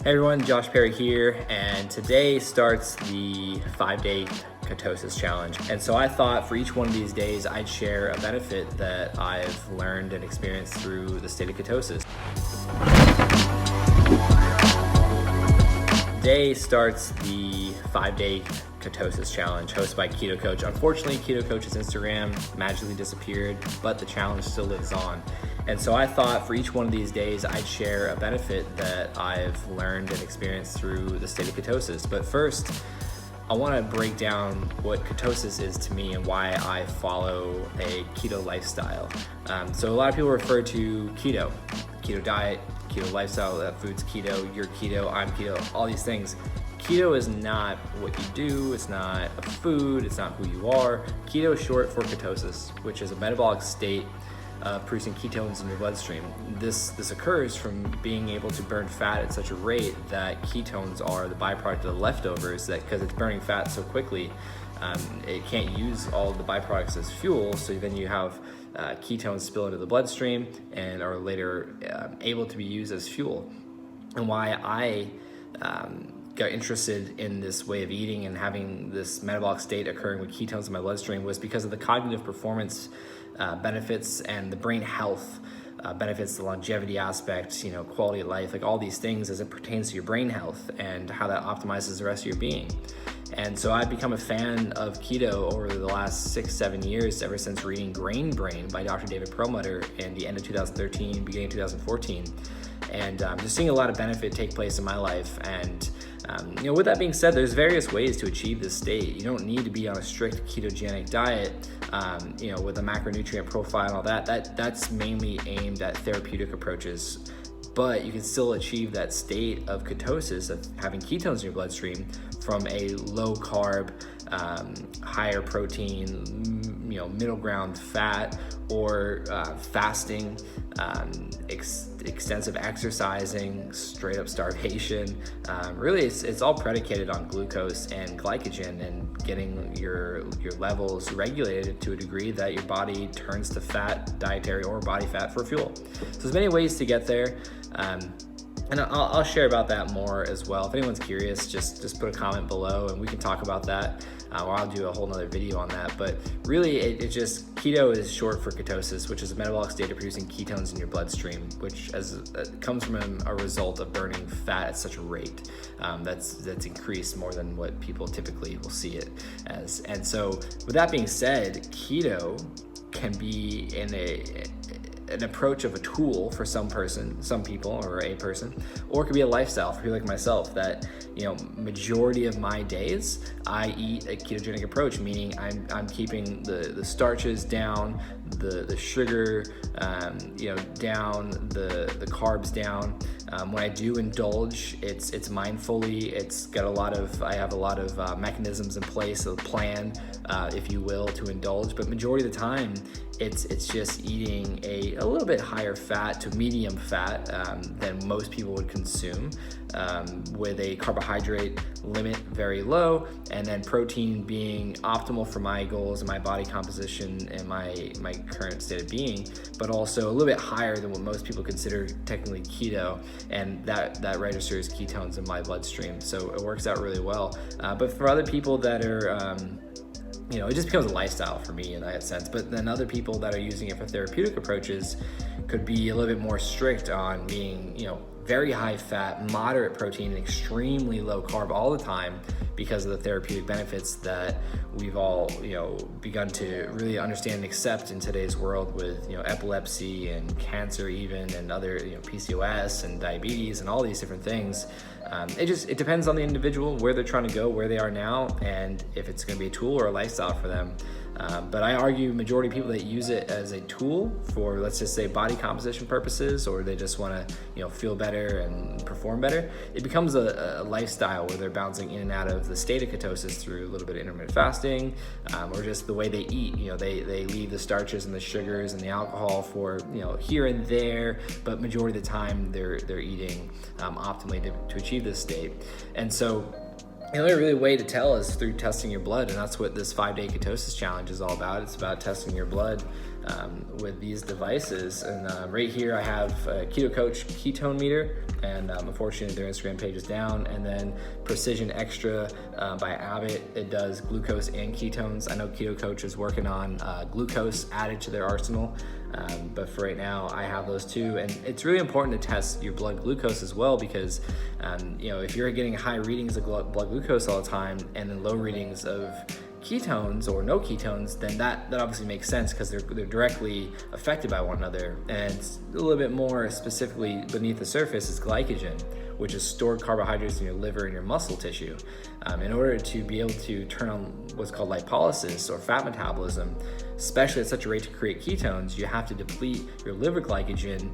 Hey everyone, Josh Perry here, and today starts the 5-day ketosis challenge. And so I thought for each one of these days, I'd share a benefit that I've learned and experienced through the state of ketosis. Today starts the 5-day ketosis challenge hosted by Keto Coach. Unfortunately, Keto Coach's Instagram magically disappeared, but the challenge still lives on. And so I thought for each one of these days, I'd share a benefit that I've learned and experienced through the state of ketosis. But first, I want to break down what ketosis is to me and why I follow a keto lifestyle. So a lot of people refer to keto diet, keto lifestyle, that food's keto, you're keto, I'm keto, all these things. Keto is not what you do, it's not a food, it's not who you are. Keto is short for ketosis, which is a metabolic state producing ketones in your bloodstream. This occurs from being able to burn fat at such a rate that ketones are the byproduct of the leftovers, that because it's burning fat so quickly, it can't use all of the byproducts as fuel, so then you have ketones spill into the bloodstream and are later able to be used as fuel. And why I got interested in this way of eating and having this metabolic state occurring with ketones in my bloodstream was because of the cognitive performance benefits and the brain health benefits, the longevity aspects, quality of life, like all these things as it pertains to your brain health and how that optimizes the rest of your being. And so I've become a fan of keto over the last 6-7 years, ever since reading Grain Brain by Dr. David Perlmutter in the end of 2013, beginning of 2014. And just seeing a lot of benefit take place in my life. And with that being said, there's various ways to achieve this state. You don't need to be on a strict ketogenic diet, with a macronutrient profile and all that. That's mainly aimed at therapeutic approaches. But you can still achieve that state of ketosis, of having ketones in your bloodstream, from a low carb, higher protein, middle ground fat, or fasting, extensive exercising, straight up starvation. Really, it's all predicated on glucose and glycogen and getting your levels regulated to a degree that your body turns to fat, dietary or body fat, for fuel. So there's many ways to get there. And I'll share about that more as well. If anyone's curious, just put a comment below and we can talk about that, or I'll do a whole nother video on that. But really, it just, keto is short for ketosis, which is a metabolic state of producing ketones in your bloodstream, which comes from a result of burning fat at such a rate that's increased more than what people typically will see it as. And so with that being said, keto can be an approach of a tool for some people, or a person, or it could be a lifestyle for people like myself that, majority of my days I eat a ketogenic approach, meaning I'm keeping the starches down, the sugar, down, the carbs down. When I do indulge, it's mindfully. I have a lot of mechanisms in place, a plan, if you will, to indulge. But majority of the time, it's just eating a little bit higher fat to medium fat than most people would consume, with a carbohydrate limit very low, and then protein being optimal for my goals and my body composition and my current state of being, but also a little bit higher than what most people consider technically keto, and that registers ketones in my bloodstream. So it works out really well. But for other people that are it just becomes a lifestyle for me in that sense. But then other people that are using it for therapeutic approaches could be a little bit more strict on being, very high fat, moderate protein, and extremely low carb all the time, because of the therapeutic benefits that we've all, begun to really understand and accept in today's world with, epilepsy and cancer even, and other, PCOS and diabetes and all these different things. It depends on the individual, where they're trying to go, where they are now, and if it's going to be a tool or a lifestyle for them. But I argue majority of people that use it as a tool for, let's just say, body composition purposes, or they just want to, feel better and perform better, it becomes a lifestyle where they're bouncing in and out of the state of ketosis through a little bit of intermittent fasting, or just the way they eat. They leave the starches and the sugars and the alcohol for, here and there, but majority of the time they're eating optimally to achieve this state. And so The only really way to tell is through testing your blood, and that's what this 5-day ketosis challenge is all about. It's about testing your blood with these devices. And right here I have a Keto Coach ketone meter, and unfortunately their Instagram page is down. And then Precision Extra by Abbott, it does glucose and ketones. I know Keto Coach is working on glucose added to their arsenal, but for right now I have those two. And it's really important to test your blood glucose as well, because if you're getting high readings of blood glucose all the time and then low readings of ketones or no ketones, then that obviously makes sense, because they're directly affected by one another. And a little bit more specifically beneath the surface is glycogen, which is stored carbohydrates in your liver and your muscle tissue. In order to be able to turn on what's called lipolysis or fat metabolism, especially at such a rate to create ketones, you have to deplete your liver glycogen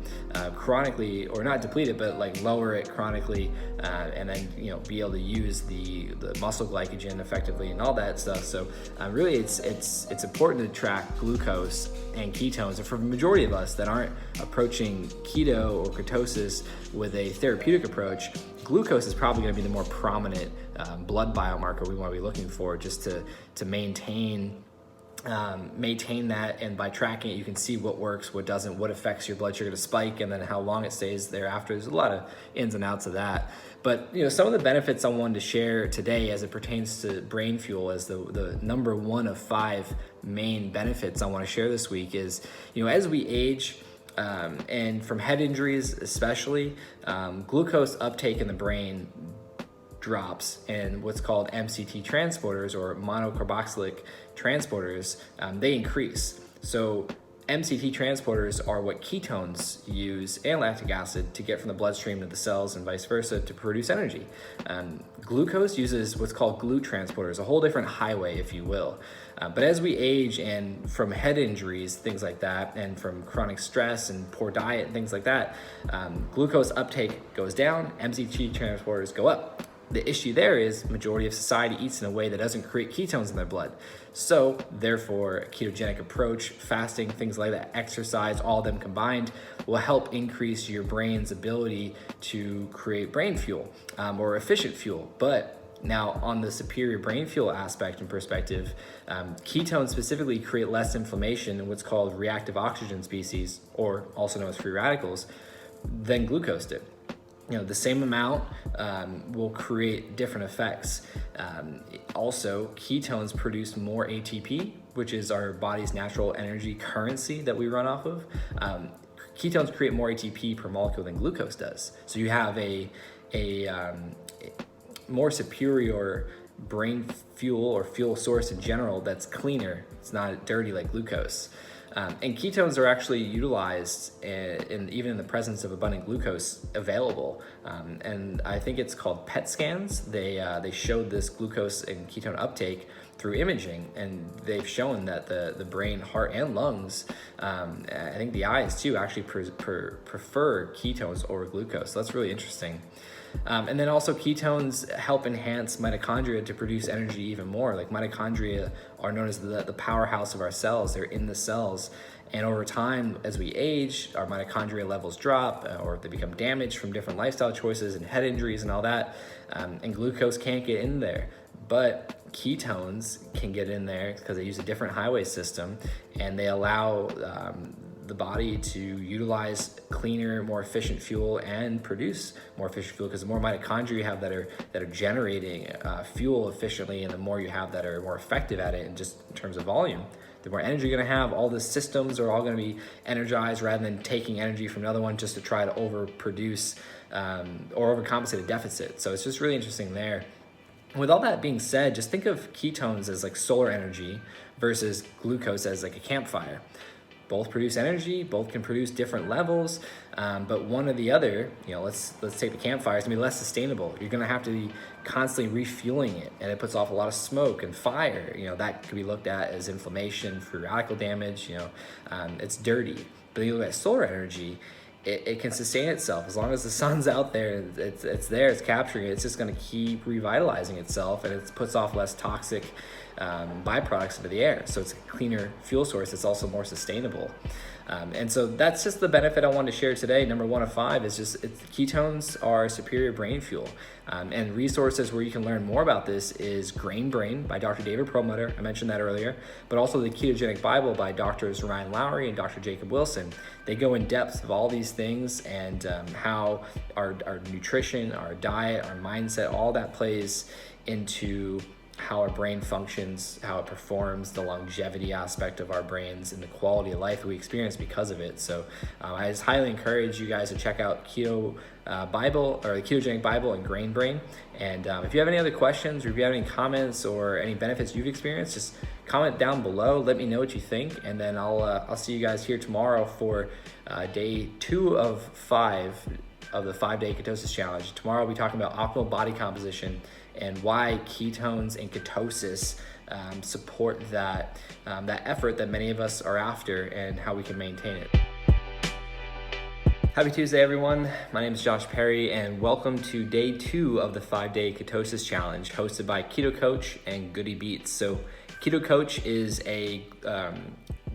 chronically, or not deplete it, but like lower it chronically, and then be able to use the muscle glycogen effectively and all that stuff. So really, it's important to track glucose and ketones. And for the majority of us that aren't approaching keto or ketosis with a therapeutic approach, glucose is probably going to be the more prominent blood biomarker we want to be looking for, just to maintain that. And by tracking it, you can see what works, what doesn't, what affects your blood sugar to spike, and then how long it stays thereafter. There's a lot of ins and outs of that. But some of the benefits I wanted to share today as it pertains to brain fuel, as the number one of 5 main benefits I want to share this week is, as we age, and from head injuries especially, glucose uptake in the brain drops, and what's called MCT transporters, or monocarboxylic transporters, they increase. So MCT transporters are what ketones use, and lactic acid, to get from the bloodstream to the cells and vice versa to produce energy. Glucose uses what's called GLUT transporters, a whole different highway, if you will. But as we age, and from head injuries, things like that, and from chronic stress and poor diet and things like that, glucose uptake goes down, MCT transporters go up. The issue there is majority of society eats in a way that doesn't create ketones in their blood. So therefore, a ketogenic approach, fasting, things like that, exercise, all of them combined will help increase your brain's ability to create brain fuel, or efficient fuel. But now, on the superior brain fuel aspect and perspective, ketones specifically create less inflammation in what's called reactive oxygen species, or also known as free radicals, than glucose did. The same amount will create different effects. Also, ketones produce more ATP, which is our body's natural energy currency that we run off of. Ketones create more ATP per molecule than glucose does. So you have a more superior brain fuel, or fuel source in general, that's cleaner. It's not dirty like glucose. And ketones are actually utilized even in the presence of abundant glucose available. And I think it's called PET scans. They showed this glucose and ketone uptake through imaging, and they've shown that the brain, heart, and lungs, I think the eyes too, actually prefer ketones over glucose. So that's really interesting. And then also, ketones help enhance mitochondria to produce energy even more. Like, mitochondria are known as the powerhouse of our cells. They're in the cells. And over time, as we age, our mitochondria levels drop, or they become damaged from different lifestyle choices and head injuries and all that. And glucose can't get in there. But ketones can get in there because they use a different highway system, and they allow the body to utilize cleaner, more efficient fuel and produce more efficient fuel, because the more mitochondria you have that are generating fuel efficiently, and the more you have that are more effective at it, and just in terms of volume, the more energy you're going to have. All the systems are all going to be energized, rather than taking energy from another one just to try to overproduce or overcompensate a deficit. So it's just really interesting there. With all that being said, just think of ketones as like solar energy versus glucose as like a campfire. Both produce energy, both can produce different levels, but one or the other, let's take the campfire, it's gonna be less sustainable. You're gonna have to be constantly refueling it, and it puts off a lot of smoke and fire. That could be looked at as inflammation, free radical damage. It's dirty. But then you look at solar energy, it can sustain itself as long as the sun's out there. It's there, it's capturing it. It's just going to keep revitalizing itself, and it puts off less toxic byproducts into the air. So it's a cleaner fuel source. It's also more sustainable. And so that's just the benefit I wanted to share today. Number 1 of 5 is just ketones are superior brain fuel. And resources where you can learn more about this is Grain Brain by Dr. David Perlmutter. I mentioned that earlier, but also the Ketogenic Bible by Drs. Ryan Lowry and Dr. Jacob Wilson. They go in depth of all these things and how our nutrition, our diet, our mindset, all that plays into how our brain functions, how it performs, the longevity aspect of our brains, and the quality of life we experience because of it. So I just highly encourage you guys to check out Keto Bible, or the Ketogenic Bible and Grain Brain. And if you have any other questions, or if you have any comments or any benefits you've experienced, just comment down below. Let me know what you think, and then I'll see you guys here tomorrow for day 2 of 5 of the 5-day ketosis challenge. Tomorrow we'll be talking about optimal body composition and why ketones and ketosis support that effort that many of us are after, and how we can maintain it. Happy Tuesday, everyone. My name is Josh Perry, and welcome to day 2 of the 5-day ketosis challenge, hosted by Keto Coach and Goody Beats. So Keto Coach is a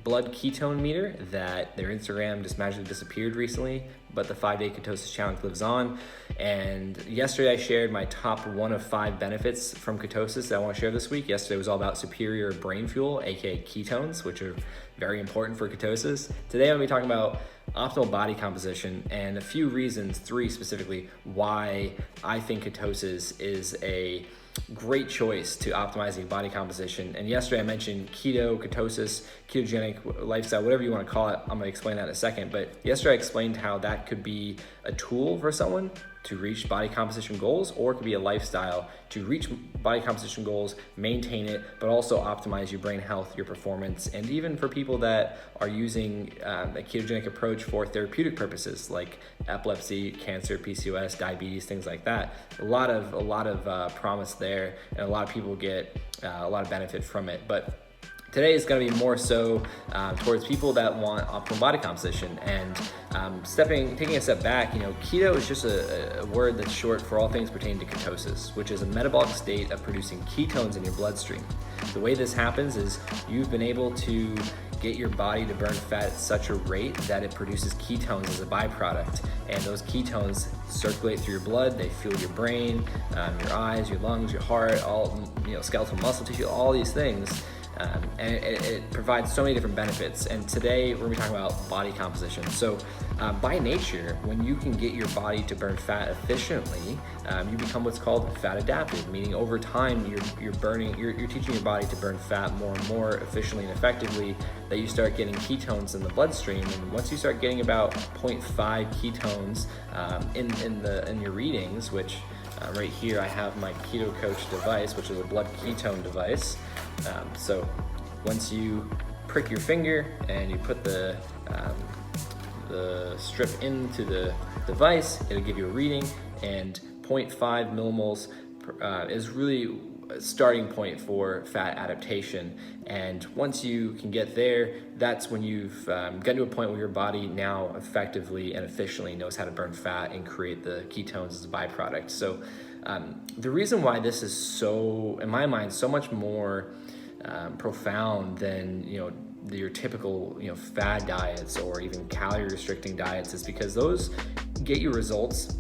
blood ketone meter that their Instagram just magically disappeared recently, but the 5-day ketosis challenge lives on. And yesterday I shared my top 1 of 5 benefits from ketosis that I want to share this week. Yesterday was all about superior brain fuel, aka ketones, which are very important for ketosis. Today I'm going to be talking about optimal body composition and a few reasons, 3 specifically, why I think ketosis is a great choice to optimizing body composition. And yesterday I mentioned keto, ketosis, ketogenic lifestyle, whatever you want to call it. I'm going to explain that in a second. But yesterday I explained how that could be a tool for someone to reach body composition goals, or it could be a lifestyle to reach body composition goals, maintain it, but also optimize your brain health, your performance, and even for people that are using a ketogenic approach for therapeutic purposes like epilepsy, cancer, PCOS, diabetes, things like that. A lot of promise there, and a lot of people get a lot of benefit from it. But today is going to be more so towards people that want optimal body composition. And taking a step back, keto is just a word that's short for all things pertaining to ketosis, which is a metabolic state of producing ketones in your bloodstream. The way this happens is you've been able to get your body to burn fat at such a rate that it produces ketones as a byproduct. And those ketones circulate through your blood, they fuel your brain, your eyes, your lungs, your heart, all skeletal muscle tissue, all these things. And it provides so many different benefits. And today we're going to be talking about body composition. So by nature, when you can get your body to burn fat efficiently, you become what's called fat adapted, meaning over time you're teaching your body to burn fat more and more efficiently and effectively, that you start getting ketones in the bloodstream. And once you start getting about 0.5 ketones in your readings, which right here I have my Keto Coach device, which is a blood ketone device. So once you prick your finger and you put the strip into the device, it'll give you a reading, and 0.5 millimoles is really a starting point for fat adaptation. And once you can get there, that's when you've gotten to a point where your body now effectively and efficiently knows how to burn fat and create the ketones as a byproduct. So the reason why this is so, in my mind, so much more profound than your typical fad diets or even calorie restricting diets is because those get you results,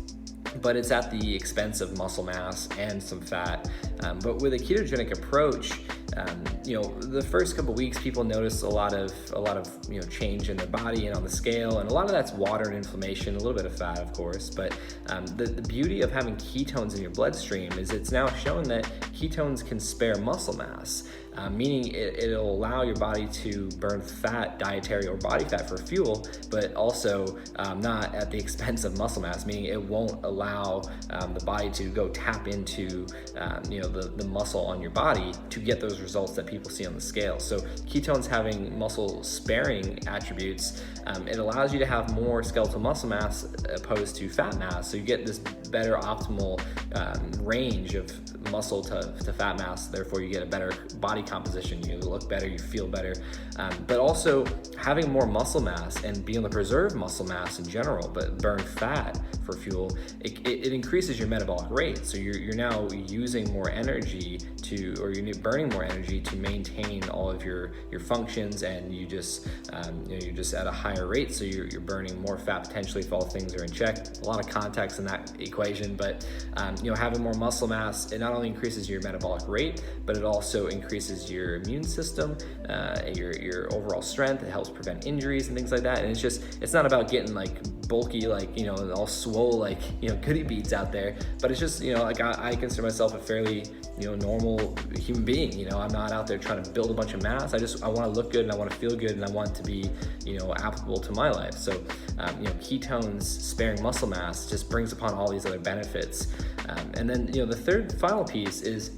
but it's at the expense of muscle mass and some fat. But with a ketogenic approach, the first couple weeks people notice a lot of change in their body and on the scale, and a lot of that's water and inflammation, a little bit of fat, of course. But the beauty of having ketones in your bloodstream is it's now shown that ketones can spare muscle mass. Meaning it'll allow your body to burn fat, dietary or body fat for fuel, but also not at the expense of muscle mass, meaning it won't allow the body to go tap into the muscle on your body to get those results that people see on the scale. So ketones having muscle sparing attributes, it allows you to have more skeletal muscle mass opposed to fat mass. So you get this better optimal range of muscle to fat mass, therefore you get a better body composition, you look better, you feel better, but also having more muscle mass and being able to preserve muscle mass in general but burn fat for fuel, it increases your metabolic rate. So you're now using more energy you're burning more energy to maintain all of your functions, and you just you're just at a higher rate, so you're burning more fat potentially if all things are in check. A lot of context in that equation, but having more muscle mass, it not only increases your metabolic rate, but it also increases your immune system, your overall strength. It helps prevent injuries and things like that. And it's not about getting like bulky, like all swole, like goody beads out there, but it's just like I consider myself a fairly normal human being. I'm not out there trying to build a bunch of mass. I want to look good, and I want to feel good, and I want it to be applicable to my life. So ketones sparing muscle mass just brings upon all these other benefits. And then the third final piece is,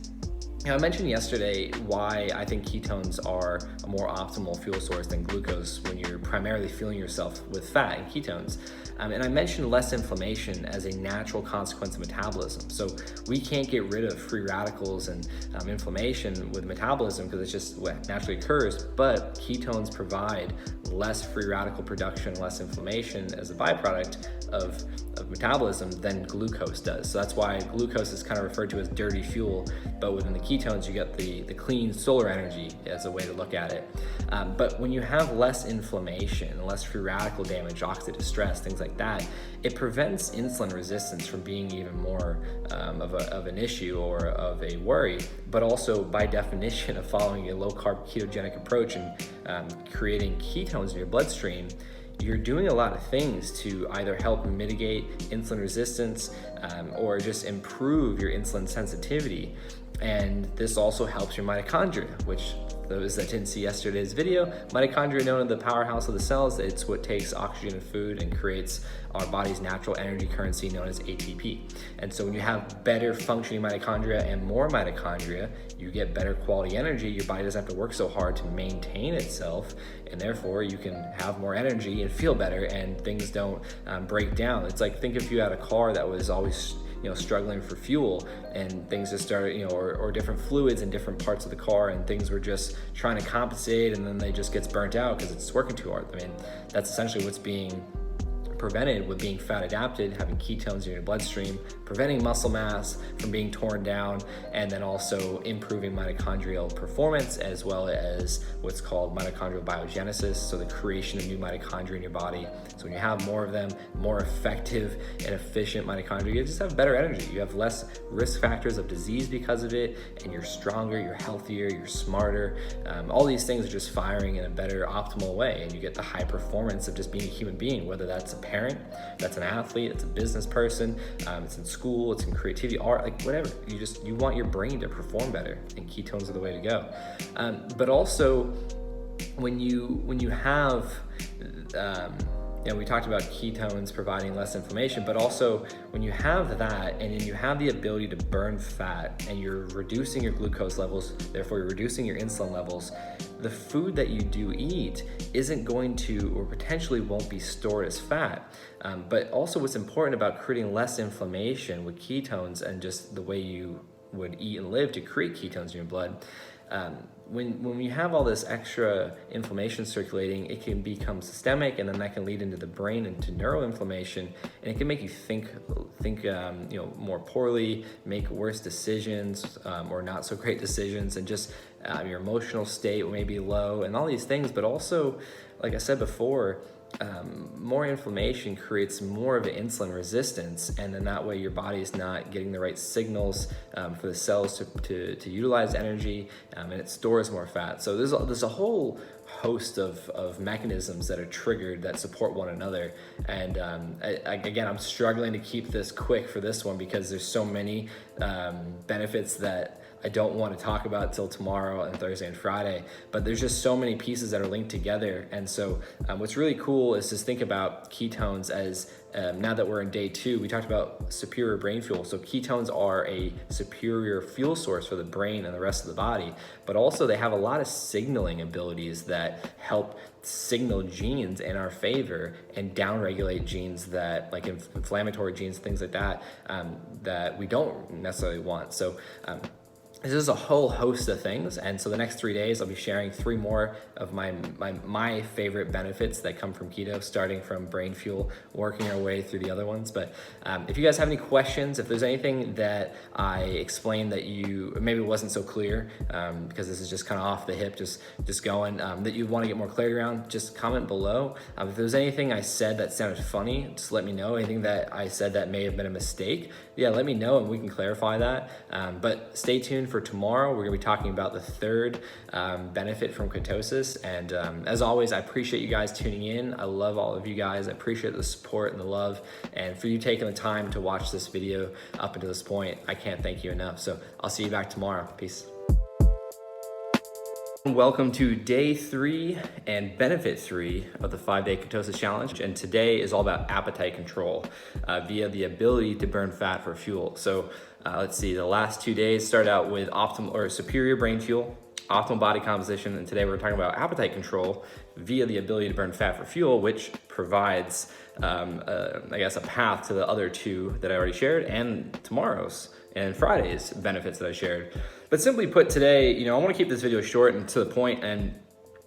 I mentioned yesterday why I think ketones are a more optimal fuel source than glucose when you're primarily fueling yourself with fat and ketones. And I mentioned less inflammation as a natural consequence of metabolism. So we can't get rid of free radicals and inflammation with metabolism because it's just what naturally occurs, but ketones provide less free radical production, less inflammation as a byproduct of metabolism than glucose does. So that's why glucose is kind of referred to as dirty fuel, but within the ketones you get the clean solar energy as a way to look at it. But when you have less inflammation, less free radical damage, oxidative stress, things like that, it prevents insulin resistance from being even more of an issue or of a worry. But also, by definition of following a low-carb ketogenic approach and creating ketones in your bloodstream, you're doing a lot of things to either help mitigate insulin resistance or just improve your insulin sensitivity. And this also helps your mitochondria, which those that didn't see yesterday's video, mitochondria are known as the powerhouse of the cells. It's what takes oxygen and food and creates our body's natural energy currency known as ATP. And so when you have better functioning mitochondria and more mitochondria, you get better quality energy. Your body doesn't have to work so hard to maintain itself, and therefore you can have more energy and feel better, and things don't break down. It's like, think if you had a car that was always struggling for fuel, and things just started, or different fluids in different parts of the car, and things were just trying to compensate, and then they just gets burnt out because it's working too hard. I mean, that's essentially what's being prevented with being fat adapted, having ketones in your bloodstream, preventing muscle mass from being torn down, and then also improving mitochondrial performance, as well as what's called mitochondrial biogenesis, so the creation of new mitochondria in your body. So when you have more of them, more effective and efficient mitochondria, you just have better energy. You have less risk factors of disease because of it, and you're stronger, you're healthier, you're smarter. All these things are just firing in a better, optimal way, and you get the high performance of just being a human being, whether that's a parent, that's an athlete, it's a business person, it's in school, it's in creativity, art, like whatever. You want your brain to perform better, and ketones are the way to go. But also, when you have we talked about ketones providing less inflammation, but also when you have that, and then you have the ability to burn fat, and you're reducing your glucose levels, therefore you're reducing your insulin levels, the food that you do eat isn't going to, or potentially won't be stored as fat. But also what's important about creating less inflammation with ketones, and just the way you would eat and live to create ketones in your blood, when you have all this extra inflammation circulating, it can become systemic, and then that can lead into the brain, into neuroinflammation, and it can make you think more poorly, make worse decisions, or not so great decisions, and just your emotional state may be low, and all these things. But also, like I said before, more inflammation creates more of an insulin resistance, and then that way your body is not getting the right signals for the cells to utilize energy, and it stores more fat. So there's a whole host of mechanisms that are triggered that support one another. And again, I'm struggling to keep this quick for this one because there's so many benefits that I don't want to talk about till tomorrow and Thursday and Friday, but there's just so many pieces that are linked together. And so what's really cool is just think about ketones as, now that we're in day 2, we talked about superior brain fuel. So ketones are a superior fuel source for the brain and the rest of the body, but also they have a lot of signaling abilities that help signal genes in our favor and downregulate genes that, like inflammatory genes, things like that, that we don't necessarily want. So this is a whole host of things, and so the next 3 days I'll be sharing 3 more of my favorite benefits that come from keto, starting from brain fuel, working our way through the other ones. But if you guys have any questions, if there's anything that I explained that you maybe wasn't so clear, because this is just kind of off the hip, just going, that you want to get more clarity around, just comment below. If there's anything I said that sounded funny, just let me know. Anything that I said that may have been a mistake, yeah, let me know and we can clarify that. But stay tuned for tomorrow. We're gonna be talking about the third benefit from ketosis. And as always, I appreciate you guys tuning in. I love all of you guys. I appreciate the support and the love. And for you taking the time to watch this video up until this point, I can't thank you enough. So I'll see you back tomorrow. Peace. Welcome to day 3 and benefit 3 of the 5-day ketosis challenge. And today is all about appetite control via the ability to burn fat for fuel. So let's see, the last 2 days started out with optimal or superior brain fuel, optimal body composition, and today we're talking about appetite control via the ability to burn fat for fuel, which provides, I guess, a path to the other 2 that I already shared, and tomorrow's and Friday's benefits that I shared. But simply put, today, I want to keep this video short and to the point, and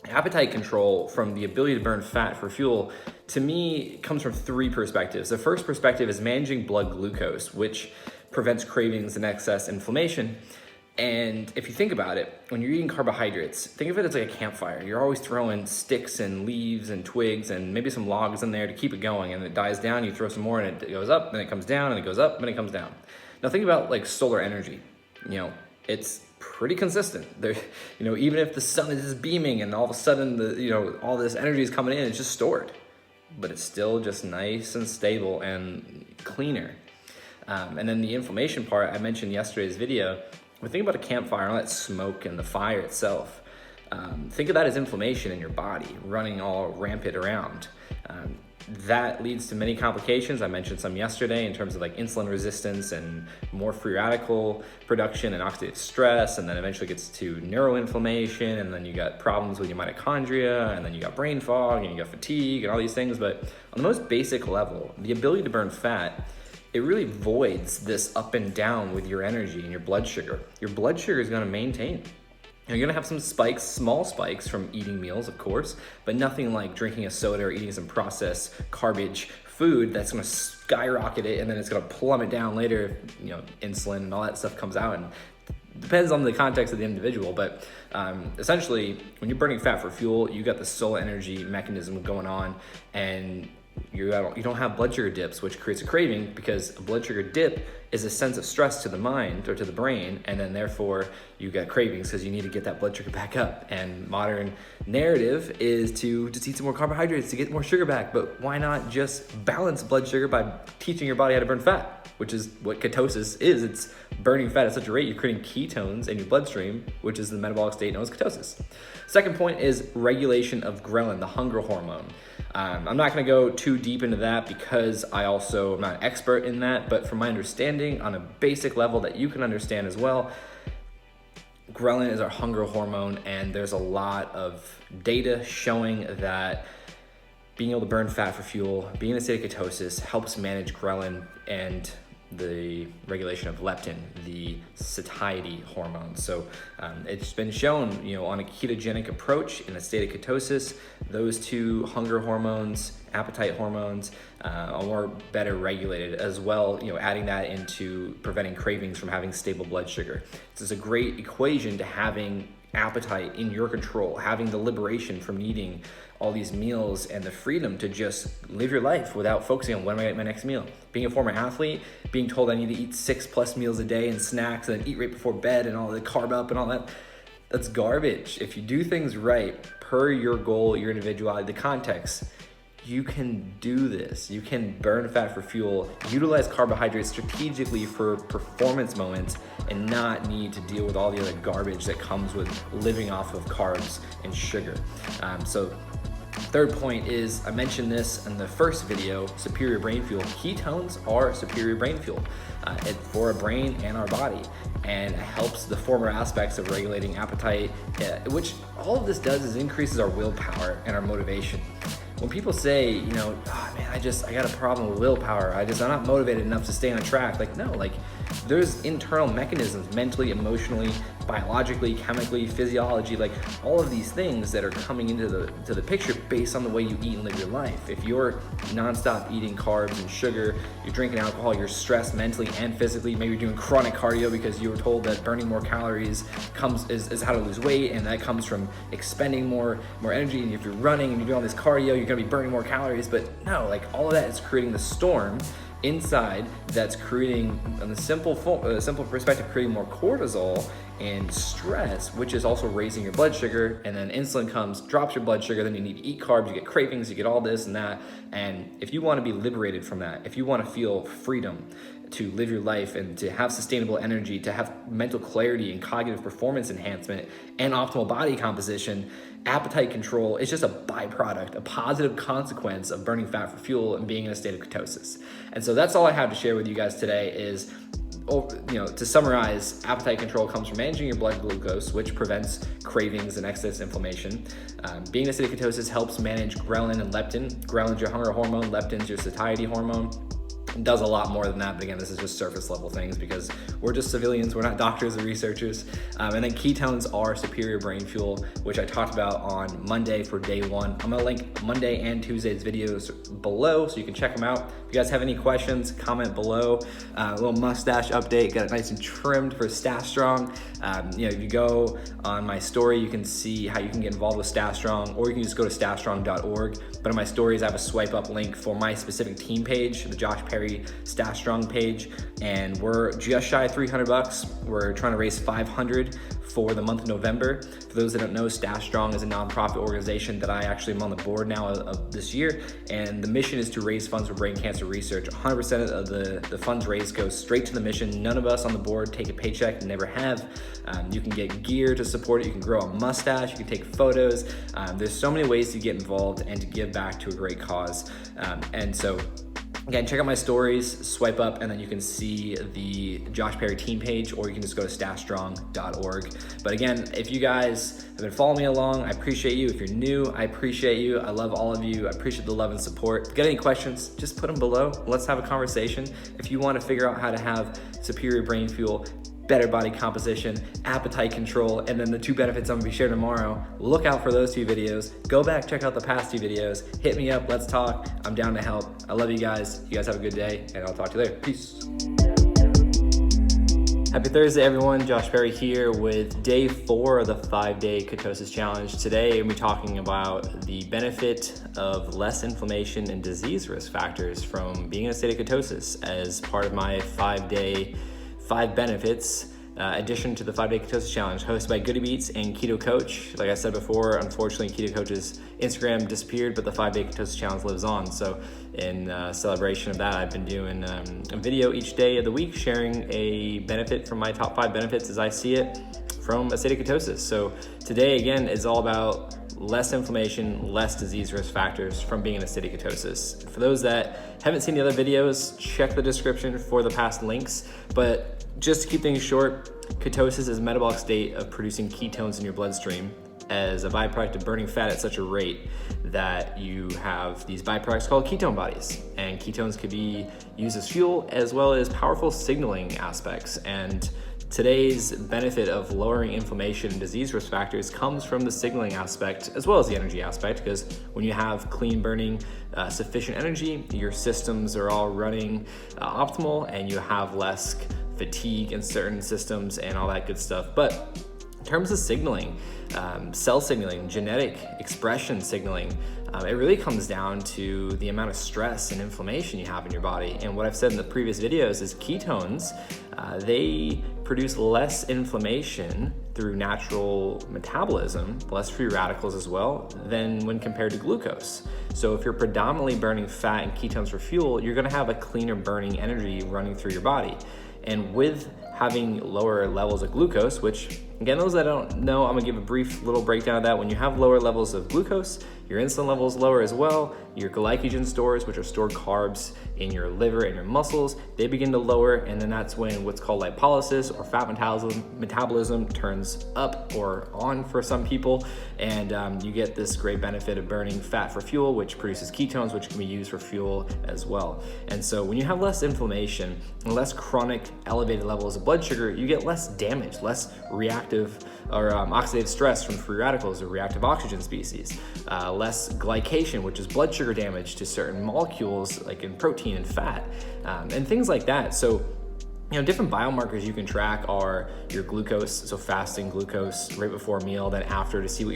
appetite control from the ability to burn fat for fuel, to me, comes from 3 perspectives. The first perspective is managing blood glucose, which prevents cravings and excess inflammation. And if you think about it, when you're eating carbohydrates, think of it as like a campfire. You're always throwing sticks and leaves and twigs and maybe some logs in there to keep it going, and it dies down, you throw some more and it goes up, then it comes down, and it goes up, and it comes down. Now think about like solar energy. It's pretty consistent. There, even if the sun is just beaming and all of a sudden all this energy is coming in, it's just stored, but it's still just nice and stable and cleaner. And then the inflammation part I mentioned in yesterday's video. When think about a campfire, all that smoke and the fire itself, think of that as inflammation in your body running all rampant around. That leads to many complications. I mentioned some yesterday in terms of like insulin resistance and more free radical production and oxidative stress, and then eventually gets to neuroinflammation, and then you got problems with your mitochondria, and then you got brain fog, and you got fatigue and all these things. But on the most basic level, the ability to burn fat, it really voids this up and down with your energy and your blood sugar. Your blood sugar is gonna maintain. You're gonna have some spikes, small spikes from eating meals, of course, but nothing like drinking a soda or eating some processed garbage food that's gonna skyrocket it, and then it's gonna plummet down later if, insulin and all that stuff comes out. And depends on the context of the individual, but essentially, when you're burning fat for fuel, you got the solar energy mechanism going on, and you don't have blood sugar dips, which creates a craving, because a blood sugar dip is a sense of stress to the mind or to the brain, and then therefore you get cravings because you need to get that blood sugar back up. And modern narrative is to just eat some more carbohydrates to get more sugar back, but why not just balance blood sugar by teaching your body how to burn fat, which is what ketosis is. It's burning fat at such a rate you're creating ketones in your bloodstream, which is the metabolic state known as ketosis. Second point is regulation of ghrelin, the hunger hormone. I'm not going to go too deep into that because I'm not an expert in that, but from my understanding on a basic level that you can understand as well, ghrelin is our hunger hormone, and there's a lot of data showing that being able to burn fat for fuel, being in a state of ketosis, helps manage ghrelin and the regulation of leptin, the satiety hormone. So it's been shown, on a ketogenic approach in a state of ketosis, those 2 hunger hormones, appetite hormones, are more better regulated as well. Adding that into preventing cravings from having stable blood sugar. So it's a great equation to having appetite in your control, having the liberation from needing all these meals and the freedom to just live your life without focusing on when am I getting my next meal. Being a former athlete, being told I need to eat 6+ meals a day and snacks and then eat right before bed and all the carb up and all that, that's garbage. If you do things right per your goal, your individuality, the context, you can do this. You can burn fat for fuel, utilize carbohydrates strategically for performance moments, and not need to deal with all the other garbage that comes with living off of carbs and sugar. So third point is, I mentioned this in the first video, superior brain fuel. Ketones are superior brain fuel for our brain and our body, and it helps the former aspects of regulating appetite, which all of this does is increases our willpower and our motivation. when people say, oh man, I got a problem with willpower. I'm not motivated enough to stay on track. Like, no, like there's internal mechanisms, mentally, emotionally, biologically, chemically, physiology, like all of these things that are coming into the picture based on the way you eat and live your life. If you're nonstop eating carbs and sugar, you're drinking alcohol, you're stressed mentally and physically, maybe you're doing chronic cardio because you were told that burning more calories is how to lose weight, and that comes from expending more energy. And if you're running and you're doing all this cardio, you're gonna be burning more calories. But no, like all of that is creating the storm inside that's creating, on the simple perspective, creating more cortisol and stress, which is also raising your blood sugar. And then insulin comes, drops your blood sugar, then you need to eat carbs, you get cravings, you get all this and that. And if you want to be liberated from that, if you want to feel freedom to live your life and to have sustainable energy, to have mental clarity and cognitive performance enhancement and optimal body composition, appetite control is just a byproduct, a positive consequence of burning fat for fuel and being in a state of ketosis. And so that's all I have to share with you guys today is, to summarize, appetite control comes from managing your blood glucose, which prevents cravings and excess inflammation. Being in a state of ketosis helps manage ghrelin and leptin. Ghrelin's your hunger hormone, leptin's your satiety hormone. It does a lot more than that, but again, this is just surface level things because we're just civilians, we're not doctors or researchers. And then ketones are superior brain fuel, which I talked about on Monday for day one. I'm gonna link Monday and Tuesday's videos below so you can check them out. If you guys have any questions, comment below. A little mustache update, got it nice and trimmed for Stash Strong. If you go on my story, you can see how you can get involved with Stash Strong, or you can just go to stashstrong.org. But in my stories, I have a swipe up link for my specific team page, the Josh Perry Stash Strong page, and we're just shy of $300. We're trying to raise $500 for the month of November. For those that don't know, Stash Strong is a nonprofit organization that I actually am on the board now of this year, and the mission is to raise funds for brain cancer research. 100% of the funds raised goes straight to the mission. None of us on the board take a paycheck, never have. You can get gear to support it, you can grow a mustache, you can take photos. There's so many ways to get involved and to give back to a great cause. And so again, check out my stories, swipe up, and then you can see the Josh Perry team page, or you can just go to stashstrong.org. But again, if you guys have been following me along, I appreciate you. If you're new, I appreciate you. I love all of you. I appreciate the love and support. If you got any questions, just put them below. Let's have a conversation. If you want to figure out how to have superior brain fuel, better body composition, appetite control, and then the 2 benefits I'm gonna be sharing tomorrow, look out for those 2 videos. Go back, check out the past 2 videos, hit me up, let's talk. I'm down to help. I love you guys. You guys have a good day, and I'll talk to you later. Peace. Happy Thursday, everyone. Josh Perry here with day 4 of the 5-day ketosis challenge. Today, we're talking about the benefit of less inflammation and disease risk factors from being in a state of ketosis as part of my 5-day 5 benefits addition to the 5-day ketosis challenge, hosted by Goody Beats and Keto Coach. Like I said before, unfortunately, Keto Coach's Instagram disappeared, but the 5-day ketosis challenge lives on. So in celebration of that, I've been doing a video each day of the week, sharing a benefit from my top 5 benefits as I see it from a state of ketosis. So today, again, is all about less inflammation, less disease risk factors from being in a state of ketosis. For those that haven't seen the other videos, check the description for the past links. But just to keep things short, ketosis is a metabolic state of producing ketones in your bloodstream as a byproduct of burning fat at such a rate that you have these byproducts called ketone bodies. And ketones could be used as fuel as well as powerful signaling aspects. And today's benefit of lowering inflammation and disease risk factors comes from the signaling aspect as well as the energy aspect, because when you have clean burning, sufficient energy, your systems are all running optimal and you have less fatigue in certain systems and all that good stuff. But in terms of signaling, cell signaling, genetic expression signaling, it really comes down to the amount of stress and inflammation you have in your body. And what I've said in the previous videos is ketones, they produce less inflammation through natural metabolism, less free radicals as well, than when compared to glucose. So if you're predominantly burning fat and ketones for fuel, you're gonna have a cleaner burning energy running through your body. And with having lower levels of glucose, which again, those that don't know, I'm gonna give a brief little breakdown of that. When you have lower levels of glucose, your insulin levels lower as well. Your glycogen stores, which are stored carbs in your liver and your muscles, they begin to lower, and then that's when what's called lipolysis or fat metabolism turns up or on for some people, and you get this great benefit of burning fat for fuel, which produces ketones, which can be used for fuel as well. And so when you have less inflammation and less chronic elevated levels of blood sugar, you get less damage, less reactive or oxidative stress from free radicals or reactive oxygen species, less glycation, which is blood sugar damage to certain molecules like in protein and fat, and things like that. So different biomarkers you can track are your glucose, so fasting glucose right before a meal, then after, to see what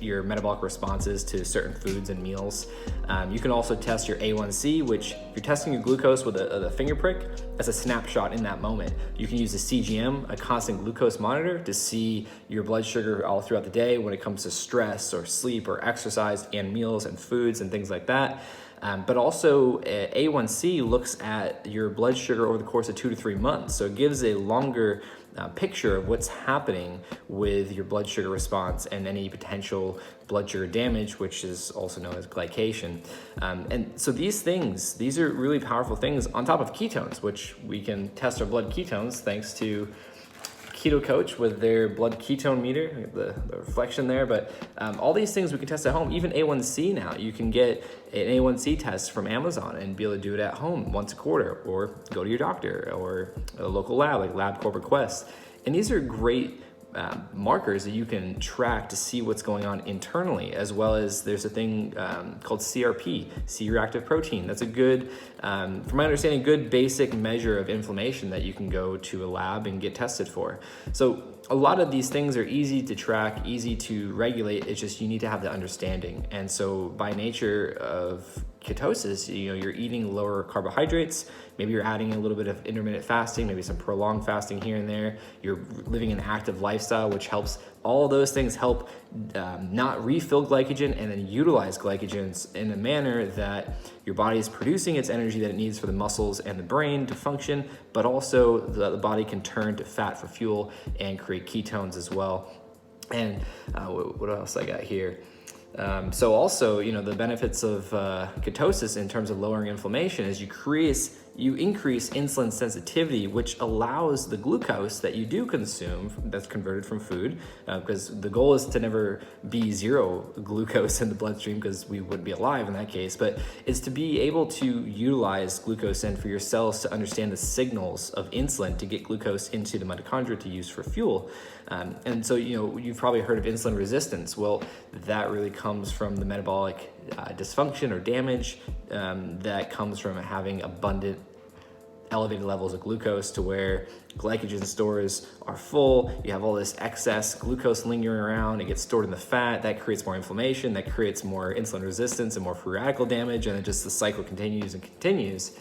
your metabolic response is to certain foods and meals. You can also test your A1C, which if you're testing your glucose with a finger prick, that's a snapshot in that moment. You can use a CGM, a constant glucose monitor, to see your blood sugar all throughout the day when it comes to stress or sleep or exercise and meals and foods and things like that. But also A1C looks at your blood sugar over the course of 2 to 3 months. So it gives a longer picture of what's happening with your blood sugar response and any potential blood sugar damage, which is also known as glycation. And so these are really powerful things on top of ketones, which we can test our blood ketones thanks to Keto Coach with their blood ketone meter, the reflection there. But all these things we can test at home. Even A1C now, you can get an A1C test from Amazon and be able to do it at home once a quarter, or go to your doctor or a local lab like LabCorp Quest. And these are great markers that you can track to see what's going on internally, as well as there's a thing called CRP, C-reactive protein. That's a good, from my understanding, good basic measure of inflammation that you can go to a lab and get tested for. So a lot of these things are easy to track, easy to regulate. It's just you need to have the understanding. And so by nature of ketosis, you're eating lower carbohydrates. Maybe you're adding a little bit of intermittent fasting, maybe some prolonged fasting here and there. You're living an active lifestyle, which helps. All of those things help not refill glycogen and then utilize glycogens in a manner that your body is producing its energy that it needs for the muscles and the brain to function, but also the body can turn to fat for fuel and create ketones as well. And what else I got here? So also, the benefits of ketosis in terms of lowering inflammation is you increase insulin sensitivity, which allows the glucose that you do consume that's converted from food, because the goal is to never be zero glucose in the bloodstream, because we wouldn't be alive in that case, but it's to be able to utilize glucose and for your cells to understand the signals of insulin to get glucose into the mitochondria to use for fuel. And so, you've probably heard of insulin resistance. Well, that really comes from the metabolic dysfunction or damage that comes from having abundant elevated levels of glucose, to where glycogen stores are full. You have all this excess glucose lingering around. It gets stored in the fat. That creates more inflammation. That creates more insulin resistance and more free radical damage. And then just the cycle continues and continues.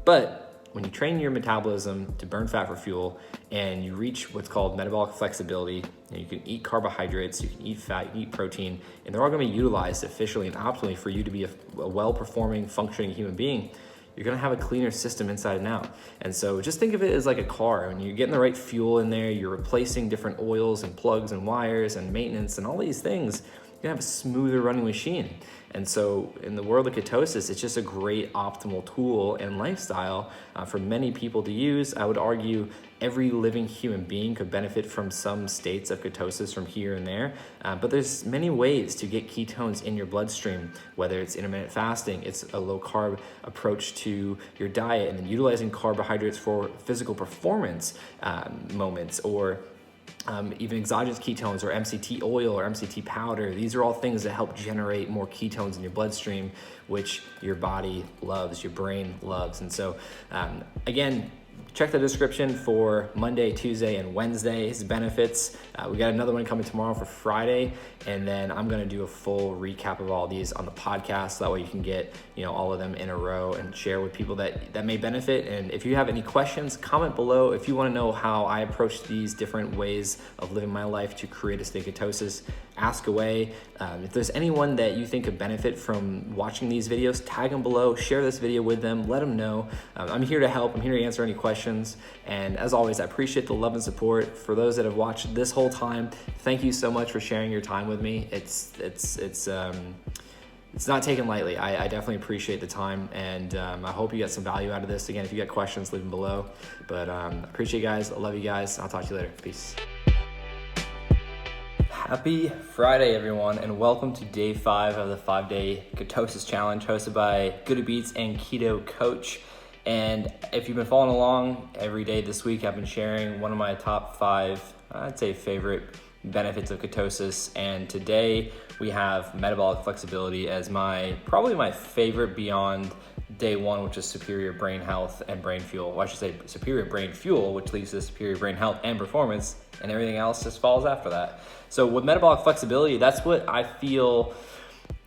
But when you train your metabolism to burn fat for fuel and you reach what's called metabolic flexibility, you can eat carbohydrates, you can eat fat, you can eat protein, and they're all going to be utilized efficiently and optimally for you to be a well-performing, functioning human being, you're going to have a cleaner system inside and out. And so just think of it as like a car. When you're getting the right fuel in there, you're replacing different oils and plugs and wires and maintenance and all these things, you're going to have a smoother running machine. And so in the world of ketosis, it's just a great optimal tool and lifestyle for many people to use. I would argue every living human being could benefit from some states of ketosis from here and there. But there's many ways to get ketones in your bloodstream, whether it's intermittent fasting, it's a low carb approach to your diet, and then utilizing carbohydrates for physical performance moments, or even exogenous ketones or MCT oil or MCT powder. These are all things that help generate more ketones in your bloodstream, which your body loves, your brain loves. And so again, check the description for Monday, Tuesday, and Wednesday's benefits. We got another one coming tomorrow for Friday, and then I'm going to do a full recap of all these on the podcast. So that way you can get all of them in a row and share with people that may benefit. And if you have any questions, comment below. If you want to know how I approach these different ways of living my life to create a state of ketosis, ask away. If there's anyone that you think could benefit from watching these videos, tag them below, share this video with them, let them know. I'm here to help. I'm here to answer any questions. questions. And as always, I appreciate the love and support. For those that have watched this whole time, thank you so much for sharing your time with me. It's not taken lightly. I definitely appreciate the time, and I hope you get some value out of this. Again, if you got questions, leave them below. But appreciate you guys. I love you guys. I'll talk to you later. Peace. Happy Friday, everyone, and welcome to day 5 of the 5-day ketosis challenge hosted by Good Beats and Keto Coach. And if you've been following along, every day this week I've been sharing one of my top 5, I'd say, favorite benefits of ketosis. And today we have metabolic flexibility as probably my favorite beyond day 1, which is superior brain health and brain fuel. Well, I should say superior brain fuel, which leads to superior brain health and performance, and everything else just follows after that. So with metabolic flexibility, that's what I feel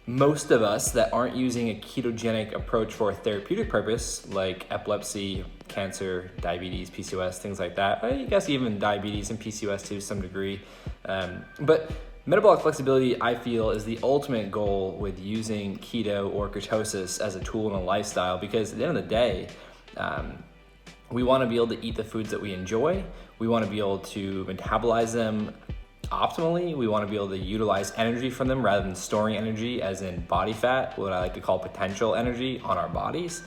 most of us that aren't using a ketogenic approach for a therapeutic purpose, like epilepsy, cancer, diabetes, PCOS, things like that. I guess even diabetes and PCOS to some degree. But metabolic flexibility, I feel, is the ultimate goal with using keto or ketosis as a tool in a lifestyle, because at the end of the day, we want to be able to eat the foods that we enjoy. We want to be able to metabolize them optimally. We want to be able to utilize energy from them rather than storing energy as in body fat, what I like to call potential energy on our bodies.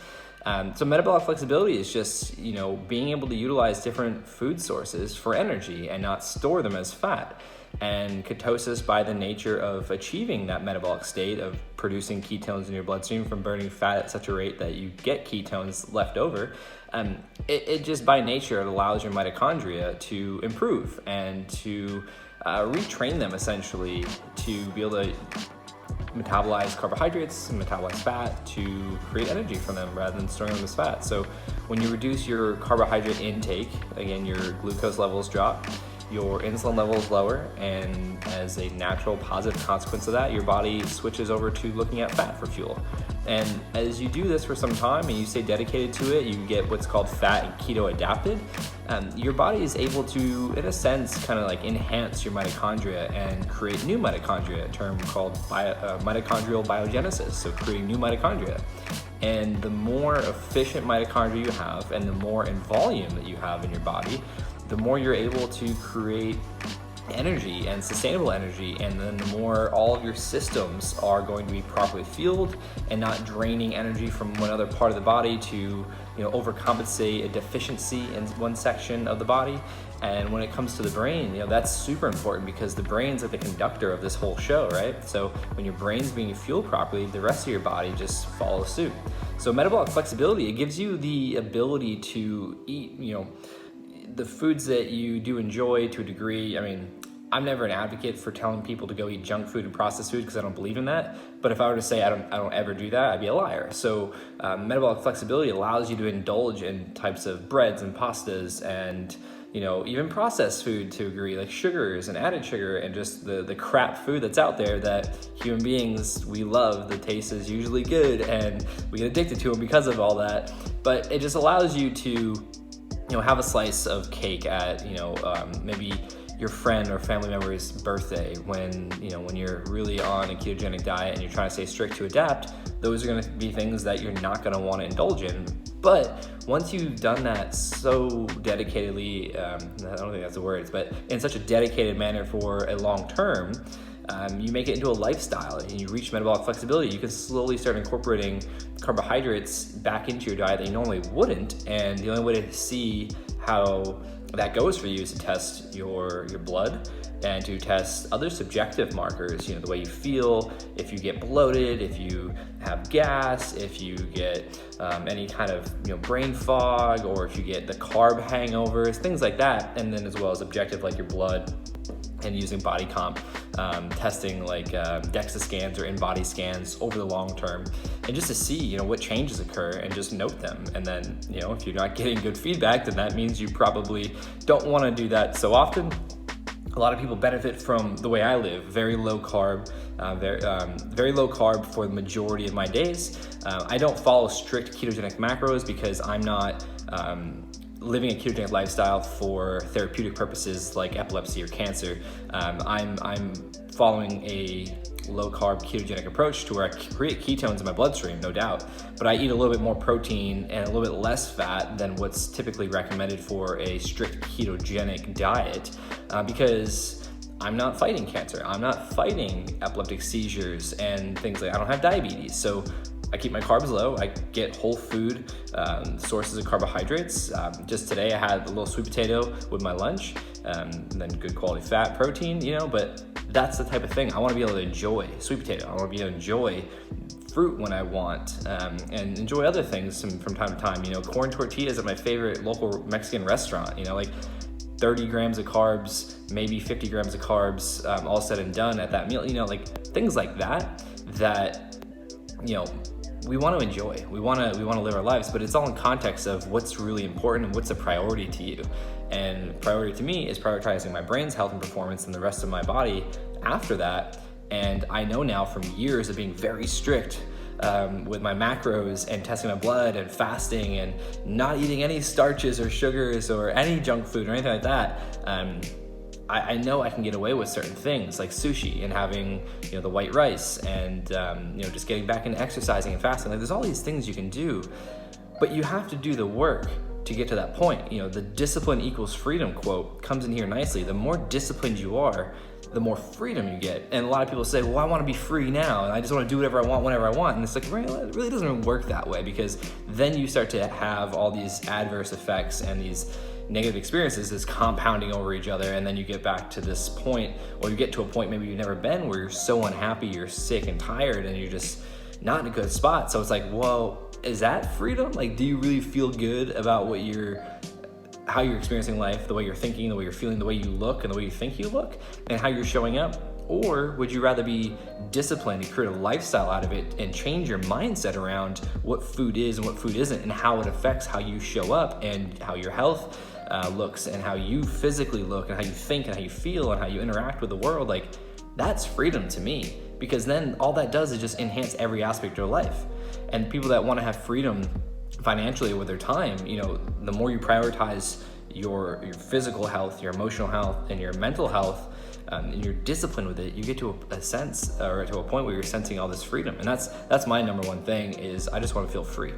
So metabolic flexibility is just, being able to utilize different food sources for energy and not store them as fat. And ketosis, by the nature of achieving that metabolic state of producing ketones in your bloodstream from burning fat at such a rate that you get ketones left over, it just by nature, it allows your mitochondria to improve and to retrain them essentially to be able to metabolize carbohydrates and metabolize fat to create energy from them rather than storing them as fat. So when you reduce your carbohydrate intake, again, your glucose levels drop, your insulin levels lower, and as a natural positive consequence of that, your body switches over to looking at fat for fuel. And as you do this for some time and you stay dedicated to it, you get what's called fat and keto adapted. Your body is able to, in a sense, kind of like enhance your mitochondria and create new mitochondria, a term called mitochondrial biogenesis, so creating new mitochondria. And the more efficient mitochondria you have and the more in volume that you have in your body, the more you're able to create energy and sustainable energy, and then the more all of your systems are going to be properly fueled and not draining energy from one other part of the body to overcompensate a deficiency in one section of the body. And when it comes to the brain, that's super important, because the brain's like the conductor of this whole show, right? So when your brain's being fueled properly, the rest of your body just follows suit. So metabolic flexibility, it gives you the ability to eat, the foods that you do enjoy to a degree. I mean, I'm never an advocate for telling people to go eat junk food and processed food, because I don't believe in that. But if I were to say I don't ever do that, I'd be a liar. So metabolic flexibility allows you to indulge in types of breads and pastas and even processed food to a degree, like sugars and added sugar and just the crap food that's out there that human beings, we love. The taste is usually good and we get addicted to them because of all that. But it just allows you to have a slice of cake at, maybe your friend or family member's birthday when you're really on a ketogenic diet and you're trying to stay strict to adapt. Those are going to be things that you're not going to want to indulge in. But once you've done that so dedicatedly, I don't think that's the words, but in such a dedicated manner for a long term, you make it into a lifestyle and you reach metabolic flexibility. You can slowly start incorporating carbohydrates back into your diet that you normally wouldn't. And the only way to see how that goes for you is to test your blood and to test other subjective markers, the way you feel, if you get bloated, if you have gas, if you get any kind of brain fog, or if you get the carb hangovers, things like that. And then as well as objective like your blood, and using body comp testing like DEXA scans or in-body scans over the long term, and just to see what changes occur and just note them. And then if you're not getting good feedback, then that means you probably don't want to do that so often. A lot of people benefit from the way I live, very low carb, very low carb for the majority of my days. I don't follow strict ketogenic macros because I'm not living a ketogenic lifestyle for therapeutic purposes like epilepsy or cancer. I'm following a low-carb ketogenic approach to where I create ketones in my bloodstream, no doubt, but I eat a little bit more protein and a little bit less fat than what's typically recommended for a strict ketogenic diet, because I'm not fighting cancer. I'm not fighting epileptic seizures and things like I don't have diabetes. So I keep my carbs low. I get whole food sources of carbohydrates. Just today I had a little sweet potato with my lunch, and then good quality fat, protein, but that's the type of thing I want to be able to enjoy. Sweet potato, I want to be able to enjoy fruit when I want, and enjoy other things from time to time. Corn tortillas at my favorite local Mexican restaurant, like 30 grams of carbs, maybe 50 grams of carbs, all said and done at that meal, like things like that, we want to enjoy. We want to live our lives, but it's all in context of what's really important and what's a priority to you. And priority to me is prioritizing my brain's health and performance and the rest of my body after that. And I know now from years of being very strict with my macros and testing my blood and fasting and not eating any starches or sugars or any junk food or anything like that, I know I can get away with certain things like sushi and having, the white rice and, just getting back into exercising and fasting. Like, there's all these things you can do, but you have to do the work to get to that point. The discipline equals freedom quote comes in here nicely. The more disciplined you are, the more freedom you get. And a lot of people say, well, I want to be free now, and I just want to do whatever I want, whenever I want. And it's like, it really doesn't work that way, because then you start to have all these adverse effects and these negative experiences is compounding over each other, and then you get back to this point, or you get to a point maybe you've never been, where you're so unhappy, you're sick and tired, and you're just not in a good spot. So it's like, well, is that freedom? Like, do you really feel good about how you're experiencing life, the way you're thinking, the way you're feeling, the way you look, and the way you think you look, and how you're showing up? Or would you rather be disciplined and create a lifestyle out of it and change your mindset around what food is and what food isn't, and how it affects how you show up and how your health looks and how you physically look and how you think and how you feel and how you interact with the world? Like, that's freedom to me, because then all that does is just enhance every aspect of life. And people that want to have freedom financially with their time, the more you prioritize your physical health, your emotional health, and your mental health, and you're disciplined with it, you get to a sense, or to a point where you're sensing all this freedom. And that's my number one thing, is I just want to feel free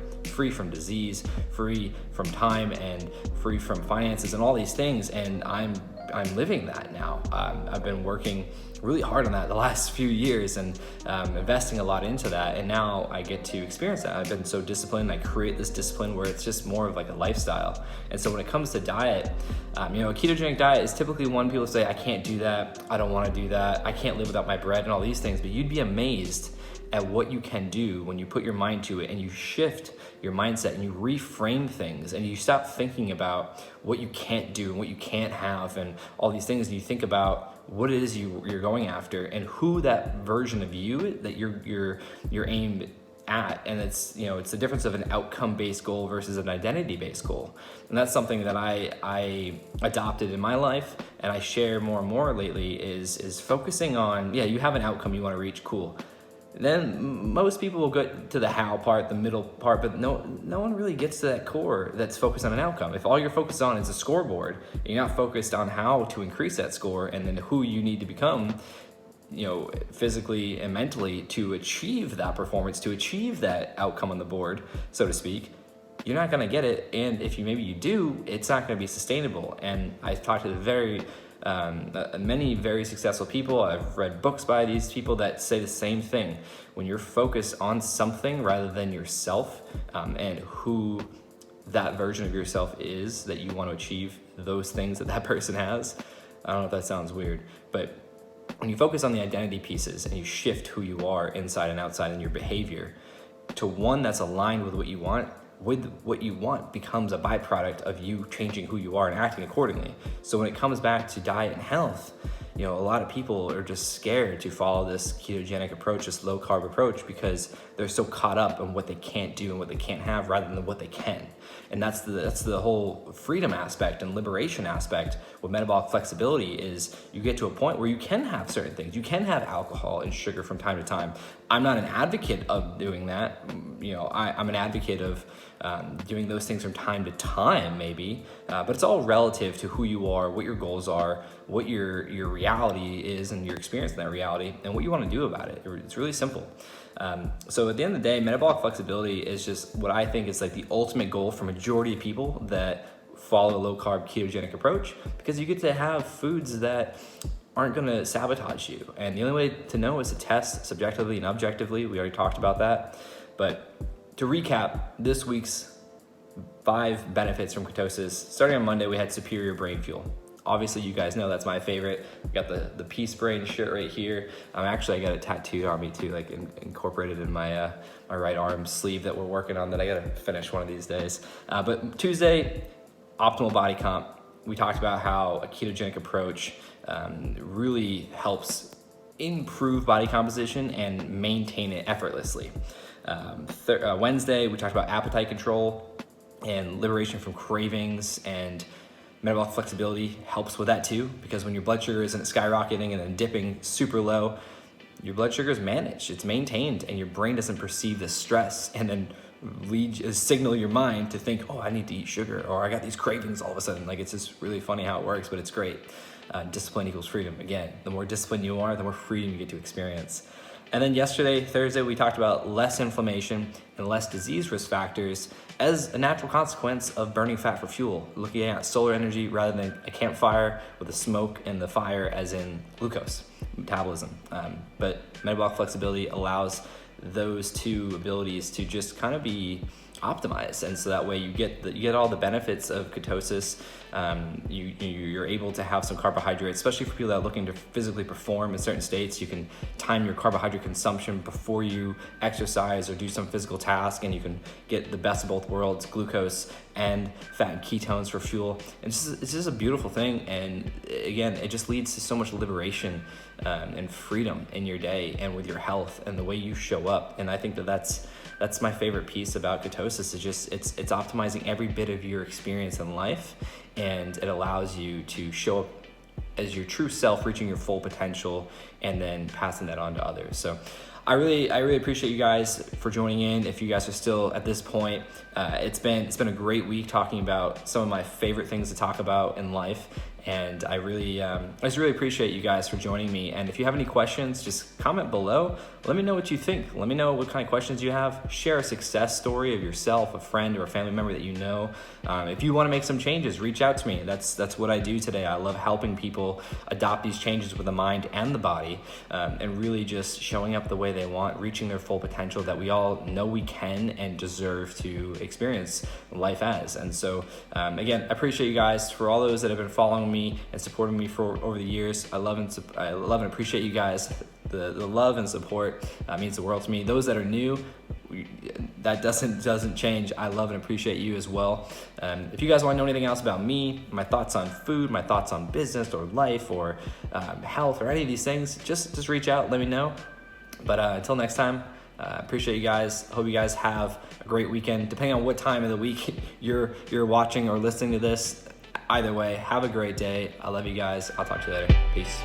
from disease, free from time, and free from finances and all these things. And I'm living that now. I've been working really hard on that the last few years and investing a lot into that, and now I get to experience that. I've been so disciplined. I create this discipline where it's just more of like a lifestyle. And so when it comes to diet, a ketogenic diet is typically one people say, I can't do that, I don't want to do that, I can't live without my bread and all these things. But you'd be amazed at what you can do when you put your mind to it and you shift your mindset and you reframe things and you stop thinking about what you can't do and what you can't have and all these things, and you think about what it is you're going after and who that version of you that you're aimed at. And it's the difference of an outcome-based goal versus an identity-based goal. And that's something that I adopted in my life, and I share more and more lately, is focusing on, you have an outcome you want to reach, cool. Then most people will get to the how part, the middle part, but no one really gets to that core that's focused on an outcome. If all you're focused on is a scoreboard, and you're not focused on how to increase that score and then who you need to become, physically and mentally to achieve that performance, to achieve that outcome on the board, so to speak, you're not going to get it. And if you do, it's not going to be sustainable. And I've talked to many very successful people. I've read books by these people that say the same thing. When you're focused on something rather than yourself, and who that version of yourself is that you want to achieve those things that person has. I don't know if that sounds weird, but when you focus on the identity pieces and you shift who you are inside and outside in your behavior to one that's aligned with what you want becomes a byproduct of you changing who you are and acting accordingly. So when it comes back to diet and health, a lot of people are just scared to follow this ketogenic approach, this low carb approach, because they're so caught up in what they can't do and what they can't have rather than what they can. And that's the whole freedom aspect and liberation aspect with metabolic flexibility is you get to a point where you can have certain things. You can have alcohol and sugar from time to time. I'm not an advocate of doing that. I'm an advocate of doing those things from time to time, maybe, but it's all relative to who you are, what your goals are, what your reality is and your experience in that reality, and what you want to do about it. It's really simple. So at the end of the day, metabolic flexibility is just what I think is like the ultimate goal for majority of people that follow a low carb ketogenic approach, because you get to have foods that aren't going to sabotage you. And the only way to know is to test subjectively and objectively. We already talked about that. But to recap this week's 5 benefits from ketosis, starting on Monday, we had superior brain fuel. Obviously, you guys know that's my favorite. We got the Peace Brain shirt right here. Actually, I got it tattooed on me too, like incorporated in my my right arm sleeve that we're working on that I gotta finish one of these days. But Tuesday, optimal body comp. We talked about how a ketogenic approach really helps improve body composition and maintain it effortlessly. Wednesday, we talked about appetite control and liberation from cravings, and metabolic flexibility helps with that too, because when your blood sugar isn't skyrocketing and then dipping super low, your blood sugar is managed, it's maintained, and your brain doesn't perceive the stress and then signal your mind to think, oh, I need to eat sugar, or I got these cravings all of a sudden. Like, it's just really funny how it works, but it's great. Discipline equals freedom. Again, the more disciplined you are, the more freedom you get to experience. And then Thursday, we talked about less inflammation and less disease risk factors as a natural consequence of burning fat for fuel, looking at solar energy rather than a campfire with the smoke and the fire as in glucose metabolism. But metabolic flexibility allows those two abilities to just kind of be optimized, and so that way you get all the benefits of ketosis. You're able to have some carbohydrates, especially for people that are looking to physically perform in certain states. You can time your carbohydrate consumption before you exercise or do some physical task, and you can get the best of both worlds, glucose and fat and ketones for fuel. And it's just a beautiful thing, and again, it just leads to so much liberation and freedom in your day and with your health and the way you show up. And I think that's my favorite piece about ketosis, is just it's optimizing every bit of your experience in life, and it allows you to show up as your true self, reaching your full potential, and then passing that on to others. So I really appreciate you guys for joining in. If you guys are still at this point, it's been a great week talking about some of my favorite things to talk about in life. And I just really appreciate you guys for joining me. And if you have any questions, just comment below. Let me know what you think. Let me know what kind of questions you have. Share a success story of yourself, a friend, or a family member that you know. If you want to make some changes, reach out to me. That's what I do today. I love helping people adopt these changes with the mind and the body, and really just showing up the way they want, reaching their full potential that we all know we can and deserve to experience life as. And so, again, I appreciate you guys. For all those that have been following me and supporting me for over the years, I love and appreciate you guys. The love and support means the world to me. Those that are new, that doesn't change. I love and appreciate you as well. If you guys want to know anything else about me, my thoughts on food, my thoughts on business or life or health or any of these things, just reach out, let me know. But until next time, appreciate you guys. Hope you guys have a great weekend. Depending on what time of the week you're watching or listening to this, either way, have a great day. I love you guys. I'll talk to you later. Peace.